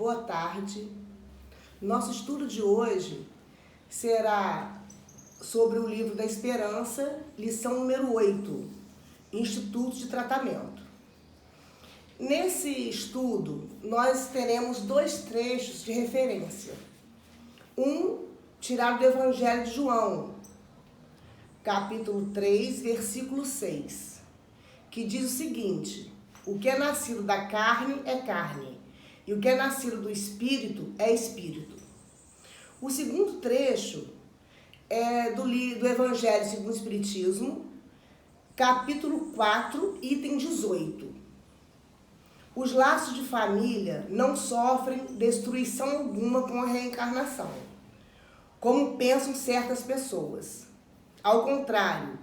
boa tarde. Nosso estudo de hoje será sobre o livro da Esperança, lição número 8, Instituto de Tratamento. Nesse estudo, nós teremos dois trechos de referência. Um, tirado do Evangelho de João, capítulo 3, versículo 6, que diz o seguinte: o que é nascido da carne é carne, e o que é nascido do Espírito é Espírito. O segundo trecho é do Evangelho segundo o Espiritismo, capítulo 4, item 18. Os laços de família não sofrem destruição alguma com a reencarnação, como pensam certas pessoas. Ao contrário,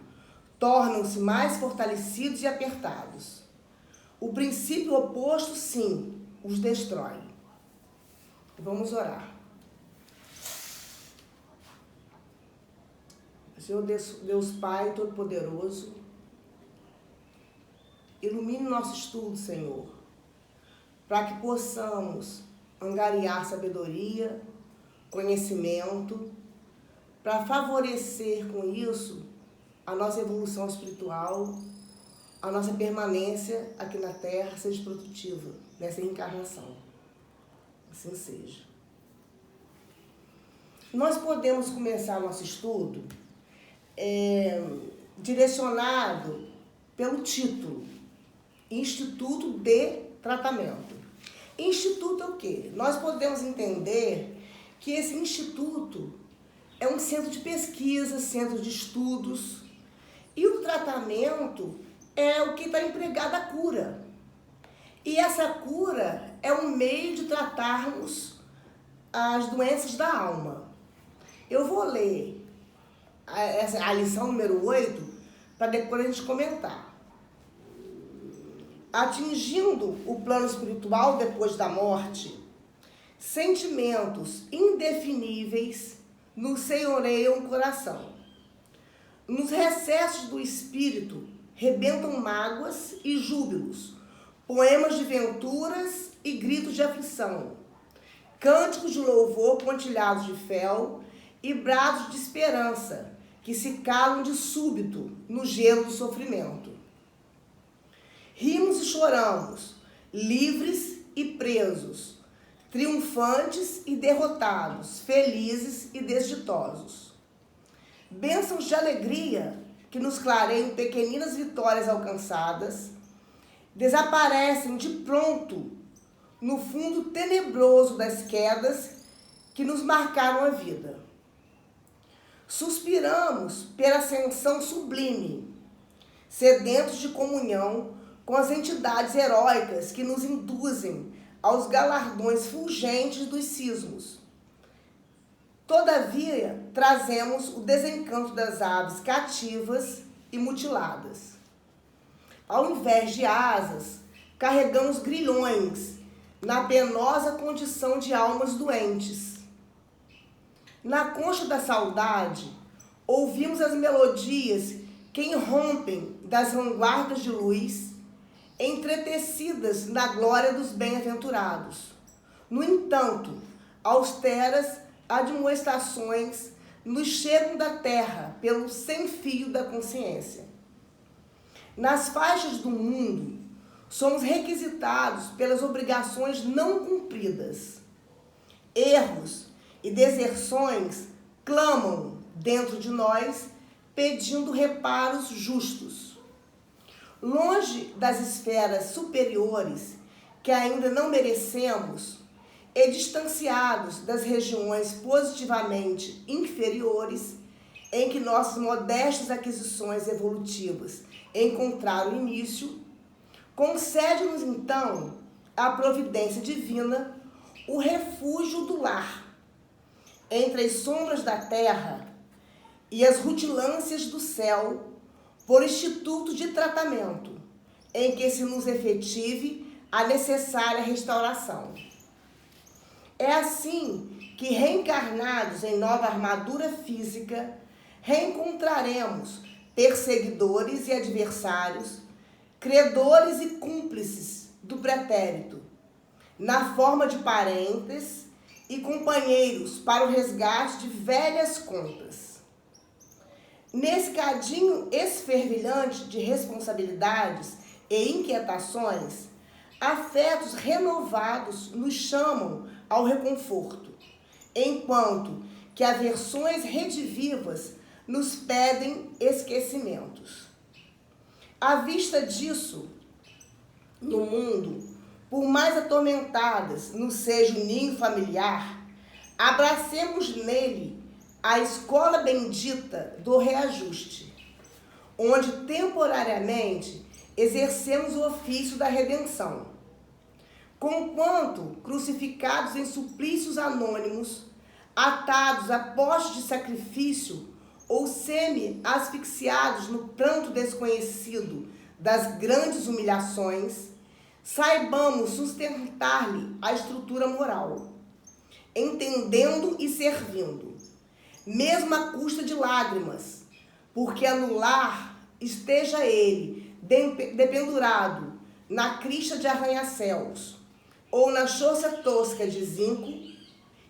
tornam-se mais fortalecidos e apertados. O princípio oposto, sim, os destrói. Vamos orar. Senhor Deus Pai Todo-Poderoso, ilumine nosso estudo, Senhor, para que possamos angariar sabedoria, conhecimento, para favorecer com isso a nossa evolução espiritual, a nossa permanência aqui na Terra seja produtiva nessa reencarnação. Assim seja. Nós podemos começar nosso estudo direcionado pelo título, Instituto de Tratamento. Instituto é o quê? Nós podemos entender que esse instituto é um centro de pesquisa, centro de estudos, e o tratamento é o que está empregado a cura. E essa cura é um meio de tratarmos as doenças da alma. Eu vou ler a lição número 8 para depois a gente comentar. Atingindo o plano espiritual depois da morte, sentimentos indefiníveis nos senhoreiam o coração. Nos recessos do espírito rebentam mágoas e júbilos, poemas de venturas e gritos de aflição, cânticos de louvor pontilhados de fel e brados de esperança que se calam de súbito no gelo do sofrimento. Rimos e choramos, livres e presos, triunfantes e derrotados, felizes e desditosos. Bênçãos de alegria que nos clareiam pequeninas vitórias alcançadas, desaparecem de pronto no fundo tenebroso das quedas que nos marcaram a vida. Suspiramos pela ascensão sublime, sedentos de comunhão com as entidades heróicas que nos induzem aos galardões fulgentes dos cismos. Todavia, trazemos o desencanto das aves cativas e mutiladas. Ao invés de asas, carregamos grilhões na penosa condição de almas doentes. Na concha da saudade, ouvimos as melodias que irrompem das vanguardas de luz, entretecidas na glória dos bem-aventurados. No entanto, austeras admoestações nos chegam da terra pelo sem-fio da consciência. Nas faixas do mundo, somos requisitados pelas obrigações não cumpridas. Erros e deserções clamam dentro de nós, pedindo reparos justos. Longe das esferas superiores, que ainda não merecemos, e distanciados das regiões positivamente inferiores, em que nossas modestas aquisições evolutivas encontraram início, concede-nos então a providência divina, o refúgio do lar, entre as sombras da terra e as rutilâncias do céu, por instituto de tratamento, em que se nos efetive a necessária restauração. É assim que, reencarnados em nova armadura física, reencontraremos perseguidores e adversários, credores e cúmplices do pretérito, na forma de parentes e companheiros para o resgate de velhas contas. Nesse cadinho esfervilhante de responsabilidades e inquietações, afetos renovados nos chamam ao reconforto, enquanto que aversões redivivas nos pedem esquecimentos. À vista disso, no mundo, por mais atormentadas nos seja o ninho familiar, abracemos nele a escola bendita do reajuste, onde temporariamente exercemos o ofício da redenção. Conquanto crucificados em suplícios anônimos, atados a postes de sacrifício ou semi-asfixiados no pranto desconhecido das grandes humilhações, saibamos sustentar-lhe a estrutura moral, entendendo e servindo, mesmo à custa de lágrimas, porque anular esteja ele dependurado na crista de arranha-céus ou na choça tosca de zinco,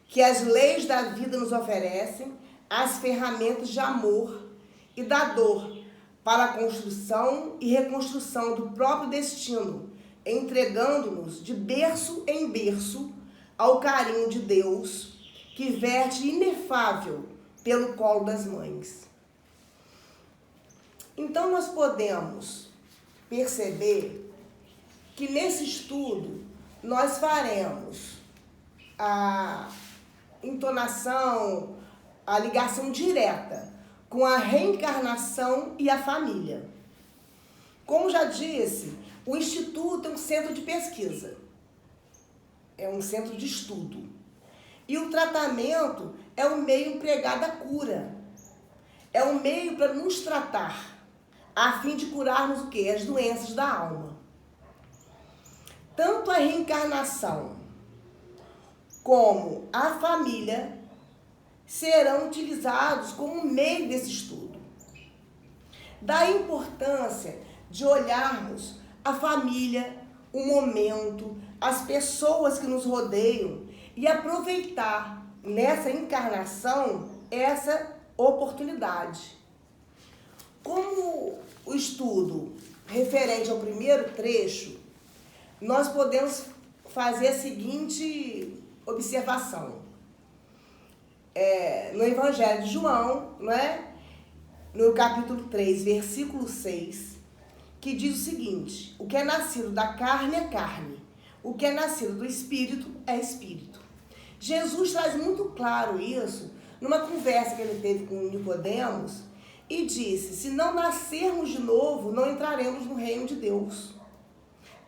que as leis da vida nos oferecem as ferramentas de amor e da dor para a construção e reconstrução do próprio destino, entregando-nos de berço em berço ao carinho de Deus, que verte inefável pelo colo das mães. Então nós podemos perceber que nesse estudo nós faremos a entonação, a ligação direta com a reencarnação e a família. Como já disse, o Instituto é um centro de pesquisa, é um centro de estudo. E o tratamento é o meio empregado à cura, é o meio para nos tratar, a fim de curarmos o quê? As doenças da alma. Tanto a reencarnação como a família serão utilizados como meio desse estudo. Da importância de olharmos a família, o momento, as pessoas que nos rodeiam e aproveitar nessa encarnação essa oportunidade. Como o estudo referente ao primeiro trecho, nós podemos fazer a seguinte observação. No Evangelho de João, não é? No capítulo 3, versículo 6, que diz o seguinte: o que é nascido da carne é carne, o que é nascido do espírito é espírito. Jesus traz muito claro isso numa conversa que ele teve com Nicodemos e disse: se não nascermos de novo, não entraremos no reino de Deus.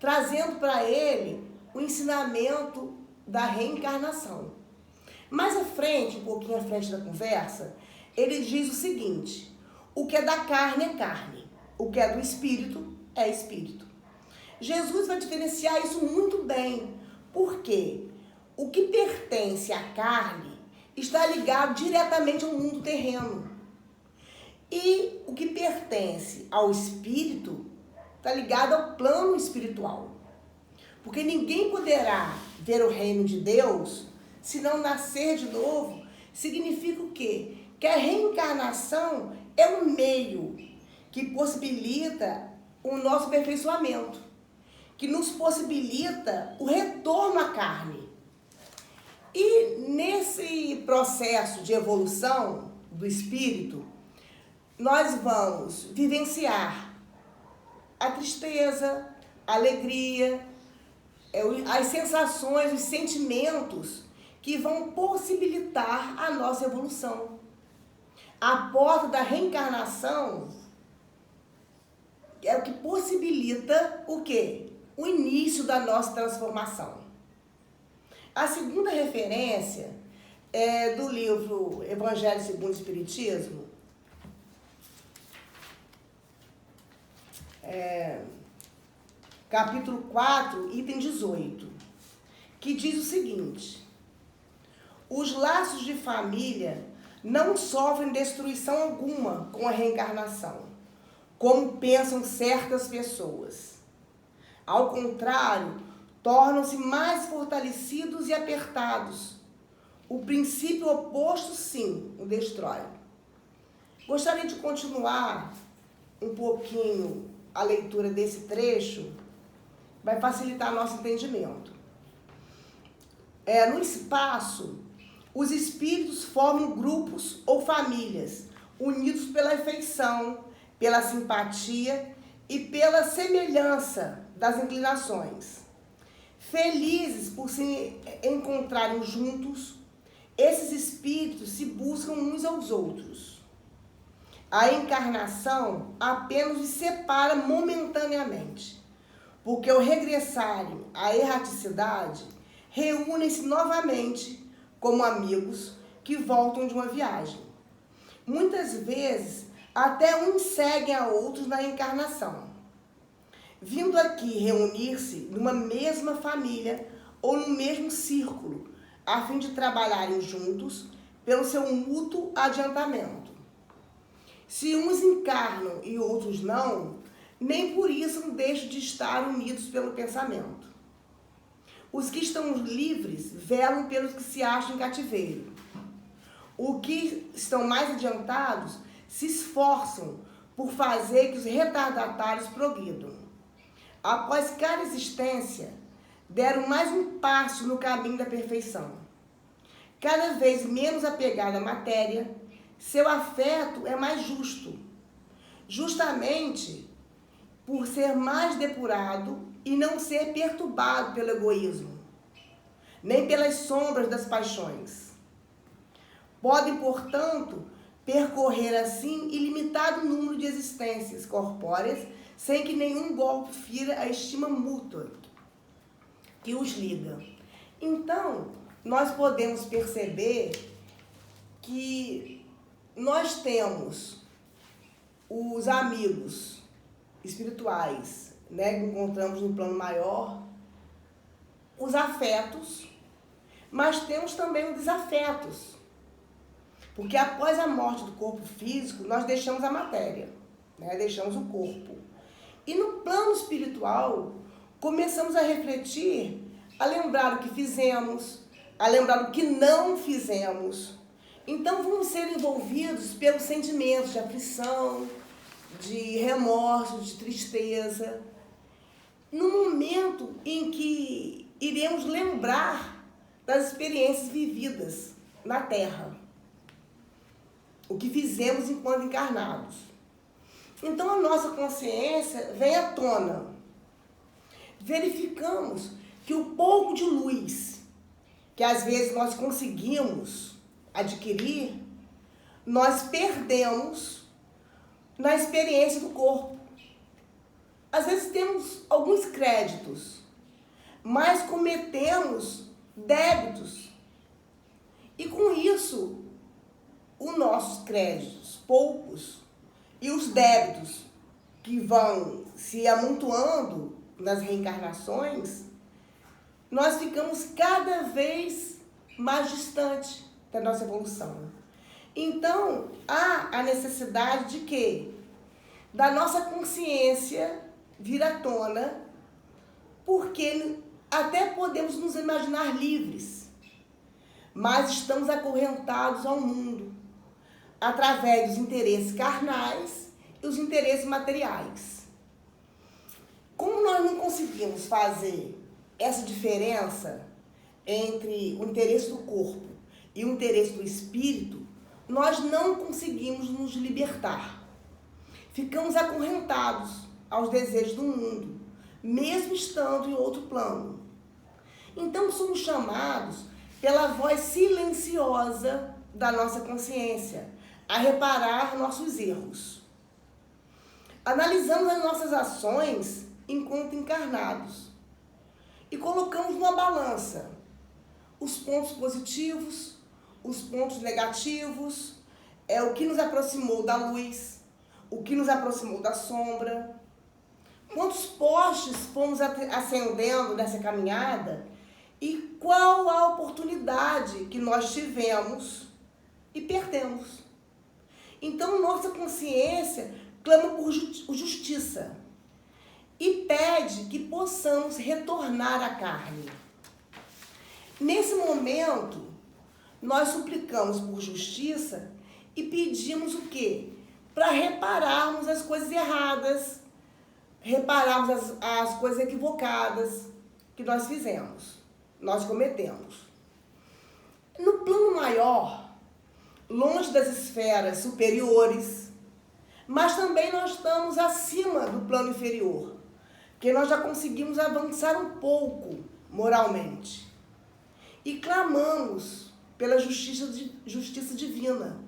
Trazendo para ele o ensinamento da reencarnação. Mais à frente, um pouquinho à frente da conversa, ele diz o seguinte: o que é da carne é carne, o que é do espírito é espírito. Jesus vai diferenciar isso muito bem, porque o que pertence à carne está ligado diretamente ao mundo terreno. E o que pertence ao espírito está ligado ao plano espiritual. Porque ninguém poderá ver o reino de Deus se não nascer de novo. Significa o quê? Que a reencarnação é um meio que possibilita o nosso aperfeiçoamento, que nos possibilita o retorno à carne. E nesse processo de evolução do espírito, nós vamos vivenciar a tristeza, a alegria, as sensações, os sentimentos que vão possibilitar a nossa evolução. A porta da reencarnação é o que possibilita o quê? O início da nossa transformação. A segunda referência é do livro Evangelho segundo o Espiritismo, capítulo 4, item 18, que diz o seguinte: os laços de família não sofrem destruição alguma com a reencarnação, como pensam certas pessoas. Ao contrário, tornam-se mais fortalecidos e apertados. O princípio oposto, sim, o destrói. Gostaria de continuar um pouquinho a leitura desse trecho, vai facilitar nosso entendimento. No espaço, os espíritos formam grupos ou famílias, unidos pela afeição, pela simpatia e pela semelhança das inclinações. Felizes por se encontrarem juntos, esses espíritos se buscam uns aos outros. A encarnação apenas os separa momentaneamente, porque ao regressarem à erraticidade, reúnem-se novamente como amigos que voltam de uma viagem. Muitas vezes, até uns seguem a outros na encarnação, vindo aqui reunir-se numa mesma família ou no mesmo círculo, a fim de trabalharem juntos pelo seu mútuo adiantamento. Se uns encarnam e outros não, nem por isso não deixam de estar unidos pelo pensamento. Os que estão livres velam pelos que se acham em cativeiro. Os que estão mais adiantados se esforçam por fazer que os retardatários progridam. Após cada existência, deram mais um passo no caminho da perfeição. Cada vez menos apegado à matéria, seu afeto é mais justo, justamente por ser mais depurado e não ser perturbado pelo egoísmo, nem pelas sombras das paixões. Podem, portanto, percorrer assim ilimitado número de existências corpóreas, sem que nenhum golpe fira a estima mútua que os liga. Então, nós podemos perceber que nós temos os amigos espirituais, né, que encontramos no plano maior, os afetos, mas temos também os desafetos, porque após a morte do corpo físico, nós deixamos a matéria, né, deixamos o corpo. E no plano espiritual, começamos a refletir, a lembrar o que fizemos, a lembrar o que não fizemos. Então vamos ser envolvidos pelos sentimentos de aflição, de remorso, de tristeza, no momento em que iremos lembrar das experiências vividas na Terra, o que fizemos enquanto encarnados. Então a nossa consciência vem à tona. Verificamos que o pouco de luz que às vezes nós conseguimos adquirir, nós perdemos na experiência do corpo. Às vezes temos alguns créditos, mas cometemos débitos. E com isso, os nossos créditos, poucos, e os débitos que vão se amontoando nas reencarnações, nós ficamos cada vez mais distante da nossa evolução. Então, há a necessidade de quê? Da nossa consciência vir à tona, porque até podemos nos imaginar livres, mas estamos acorrentados ao mundo, através dos interesses carnais e os interesses materiais. Como nós não conseguimos fazer essa diferença entre o interesse do corpo e o interesse do espírito, nós não conseguimos nos libertar. Ficamos acorrentados aos desejos do mundo, mesmo estando em outro plano. Então somos chamados pela voz silenciosa da nossa consciência a reparar nossos erros. Analisamos as nossas ações enquanto encarnados e colocamos numa balança os pontos positivos, os pontos negativos, o que nos aproximou da luz, o que nos aproximou da sombra, quantos postes fomos ascendendo nessa caminhada e qual a oportunidade que nós tivemos e perdemos. Então, nossa consciência clama por justiça. e pede que possamos retornar à carne. Nesse momento, nós suplicamos por justiça e pedimos o quê? Para repararmos as coisas erradas, repararmos as coisas equivocadas que nós fizemos, nós cometemos. No plano maior, longe das esferas superiores, mas também nós estamos acima do plano inferior, porque nós já conseguimos avançar um pouco moralmente. E clamamos pela justiça divina,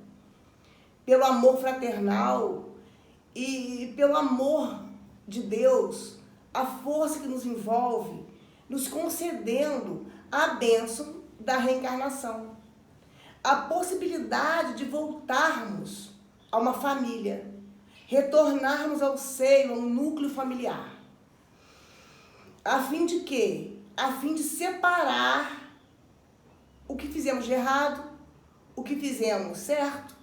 pelo amor fraternal e pelo amor de Deus, a força que nos envolve, nos concedendo a bênção da reencarnação, a possibilidade de voltarmos a uma família, retornarmos ao seio, a um núcleo familiar. A fim de quê? A fim de separar o que fizemos de errado, o que fizemos certo,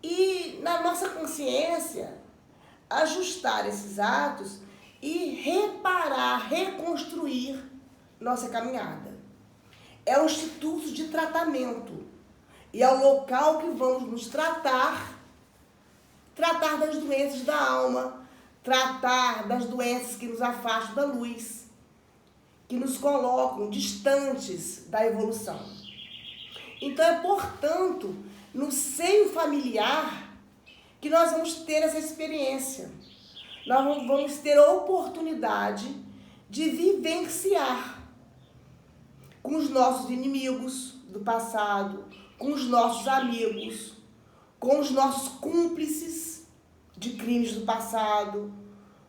e na nossa consciência ajustar esses atos e reparar, reconstruir nossa caminhada. É o instituto de tratamento e é o local que vamos nos tratar das doenças da alma, tratar das doenças que nos afastam da luz, que nos colocam distantes da evolução. Então é, portanto, no seio familiar que nós vamos ter essa experiência. Nós vamos ter a oportunidade de vivenciar com os nossos inimigos do passado, com os nossos amigos, com os nossos cúmplices de crimes do passado,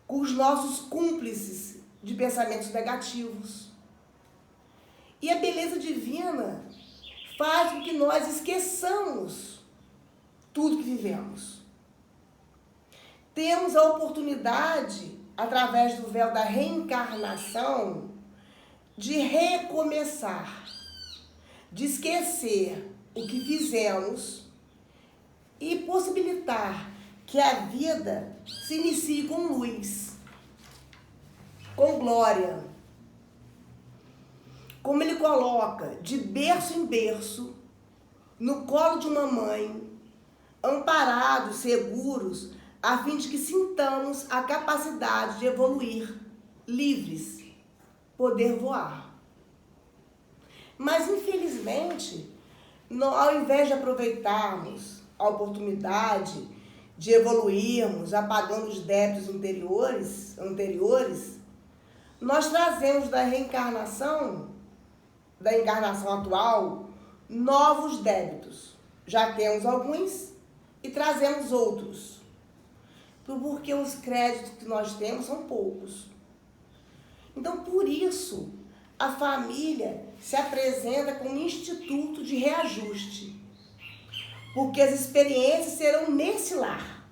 com os nossos cúmplices de pensamentos negativos. E a beleza divina faz com que nós esqueçamos tudo que vivemos. Temos a oportunidade, através do véu da reencarnação, de recomeçar, de esquecer o que fizemos e possibilitar que a vida se inicie com luz, com glória. Como ele coloca, de berço em berço, no colo de uma mãe, amparados, seguros, a fim de que sintamos a capacidade de evoluir, livres, poder voar. Mas, infelizmente, ao invés de aproveitarmos a oportunidade de evoluirmos, apagando os débitos anteriores, nós trazemos da encarnação atual, novos débitos. Já temos alguns e trazemos outros. Porque os créditos que nós temos são poucos. Então, por isso, a família se apresenta como um instituto de reajuste. Porque as experiências serão nesse lar.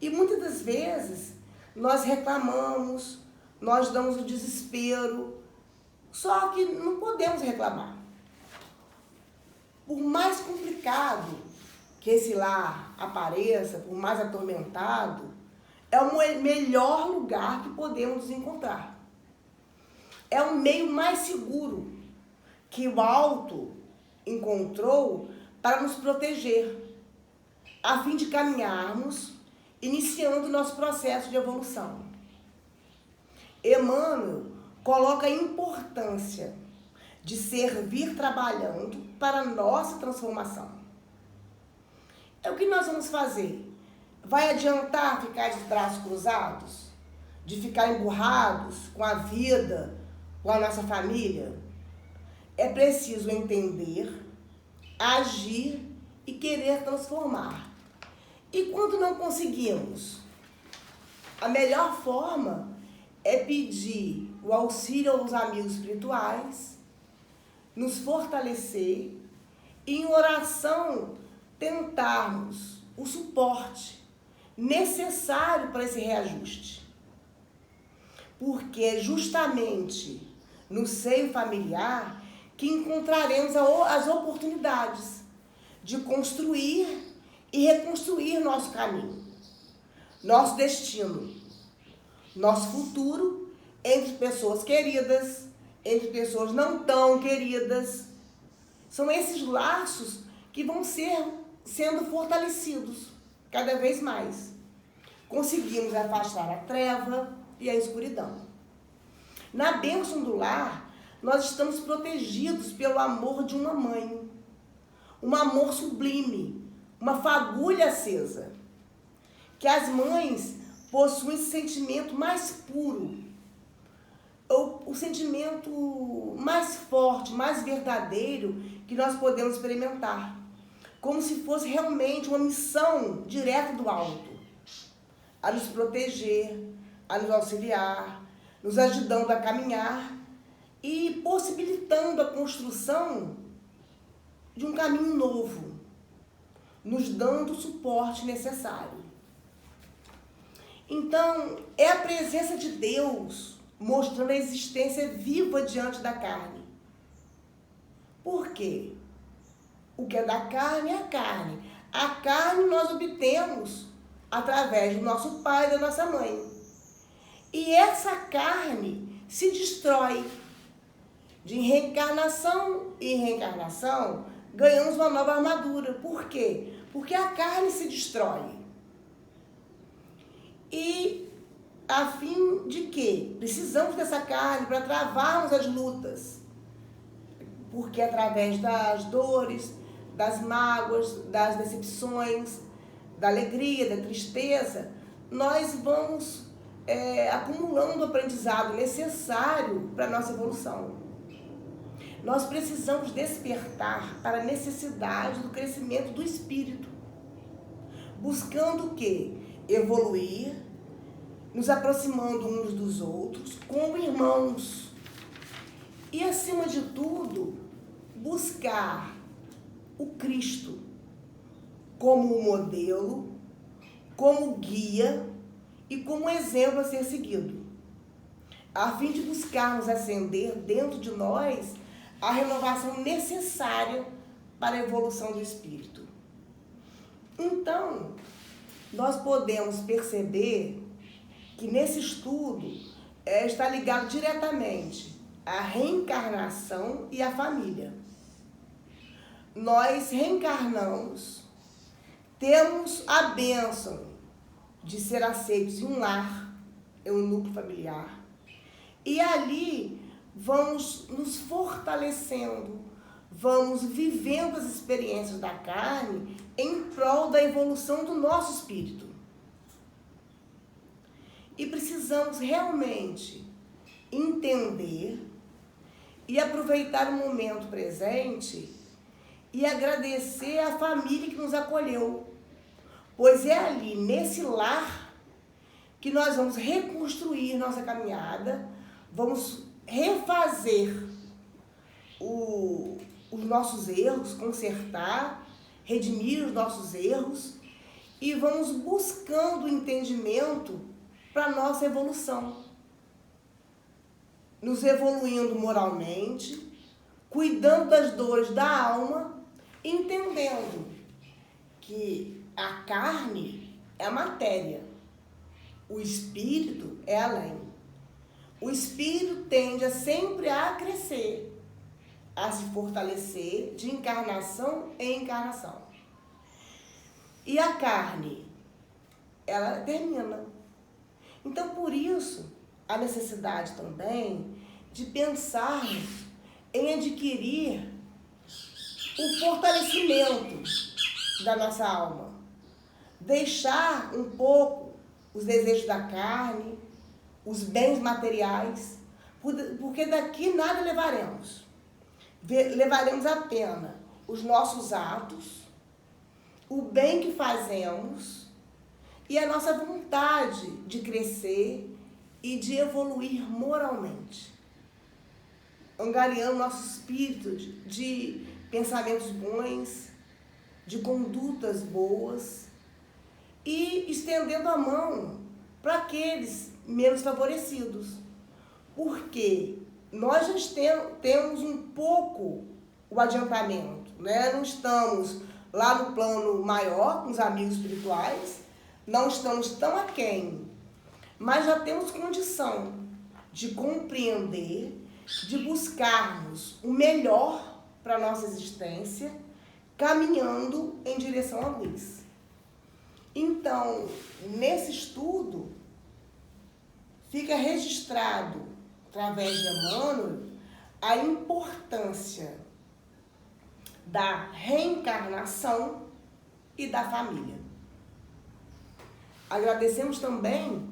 E muitas das vezes, nós reclamamos, nós damos o desespero, só que não podemos reclamar. Por mais complicado que esse lar apareça, por mais atormentado, é o melhor lugar que podemos nos encontrar. É o meio mais seguro que o alto encontrou para nos proteger, a fim de caminharmos, iniciando o nosso processo de evolução. Emmanuel coloca a importância de servir trabalhando para a nossa transformação. É o que nós vamos fazer? Vai adiantar ficar de braços cruzados? De ficar emburrados com a vida, com a nossa família? É preciso entender, agir e querer transformar. E quando não conseguimos, a melhor forma é pedir o auxílio aos amigos espirituais, nos fortalecer e em oração tentarmos o suporte necessário para esse reajuste. Porque é justamente no seio familiar que encontraremos as oportunidades de construir e reconstruir nosso caminho, nosso destino. nosso futuro entre pessoas queridas, entre pessoas não tão queridas. São esses laços que vão sendo fortalecidos cada vez mais. Conseguimos afastar a treva e a escuridão. Na bênção do lar, nós estamos protegidos pelo amor de uma mãe, um amor sublime, uma fagulha acesa, que as mães possuem esse sentimento mais puro, o sentimento mais forte, mais verdadeiro que nós podemos experimentar, como se fosse realmente uma missão direta do alto, a nos proteger, a nos auxiliar, nos ajudando a caminhar e possibilitando a construção de um caminho novo, nos dando o suporte necessário. Então, é a presença de Deus mostrando a existência viva diante da carne. Por quê? O que é da carne é a carne. A carne nós obtemos através do nosso pai e da nossa mãe. E essa carne se destrói. De reencarnação em reencarnação, ganhamos uma nova armadura. Por quê? Porque a carne se destrói. E a fim de quê? Precisamos dessa carne para travarmos as lutas. Porque através das dores, das mágoas, das decepções, da alegria, da tristeza, nós vamos acumulando o aprendizado necessário para a nossa evolução. Nós precisamos despertar para a necessidade do crescimento do espírito, buscando o quê? Evoluir, nos aproximando uns dos outros como irmãos. E, acima de tudo, buscar o Cristo como modelo, como guia e como exemplo a ser seguido, a fim de buscarmos acender dentro de nós a renovação necessária para a evolução do espírito. Então, nós podemos perceber que nesse estudo está ligado diretamente à reencarnação e à família. Nós reencarnamos, temos a bênção de ser aceitos em um lar, em um núcleo familiar, e ali vamos nos fortalecendo, vamos vivendo as experiências da carne em prol da evolução do nosso espírito. E precisamos realmente entender e aproveitar o momento presente e agradecer à família que nos acolheu, pois é ali, nesse lar, que nós vamos reconstruir nossa caminhada, vamos refazer os nossos erros, consertar, redimir os nossos erros e vamos buscando entendimento para a nossa evolução. Nos evoluindo moralmente, cuidando das dores da alma, entendendo que a carne é a matéria, o espírito é além. O espírito tende sempre a crescer, a se fortalecer de encarnação em encarnação. E a carne, ela termina. Então, por isso, a necessidade também de pensarmos em adquirir o fortalecimento da nossa alma. Deixar um pouco os desejos da carne, os bens materiais, porque daqui nada levaremos. Levaremos apenas os nossos atos, o bem que fazemos e a nossa vontade de crescer e de evoluir moralmente, angariando nosso espírito de pensamentos bons, de condutas boas e estendendo a mão para aqueles menos favorecidos, porque nós já temos um pouco o adiantamento, né? Não estamos lá no plano maior com os amigos espirituais, não estamos tão aquém, mas já temos condição de compreender, de buscarmos o melhor para a nossa existência, caminhando em direção à luz. Então, nesse estudo, fica registrado, através de Emmanuel, a importância da reencarnação e da família. Agradecemos também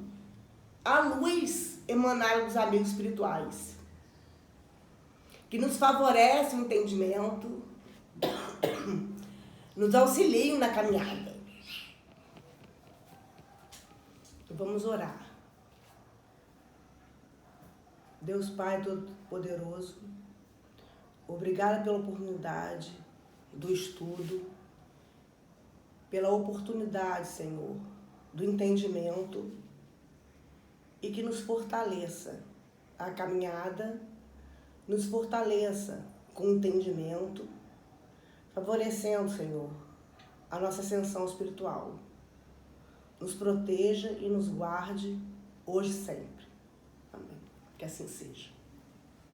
a luz emanada dos amigos espirituais, que nos favorece o entendimento, nos auxiliam na caminhada. Vamos orar. Deus Pai Todo-Poderoso, obrigada pela oportunidade do estudo, pela oportunidade, Senhor, do entendimento, e que nos fortaleça a caminhada, nos fortaleça com entendimento, favorecendo, Senhor, a nossa ascensão espiritual. Nos proteja e nos guarde hoje e sempre. Amém. Que assim seja.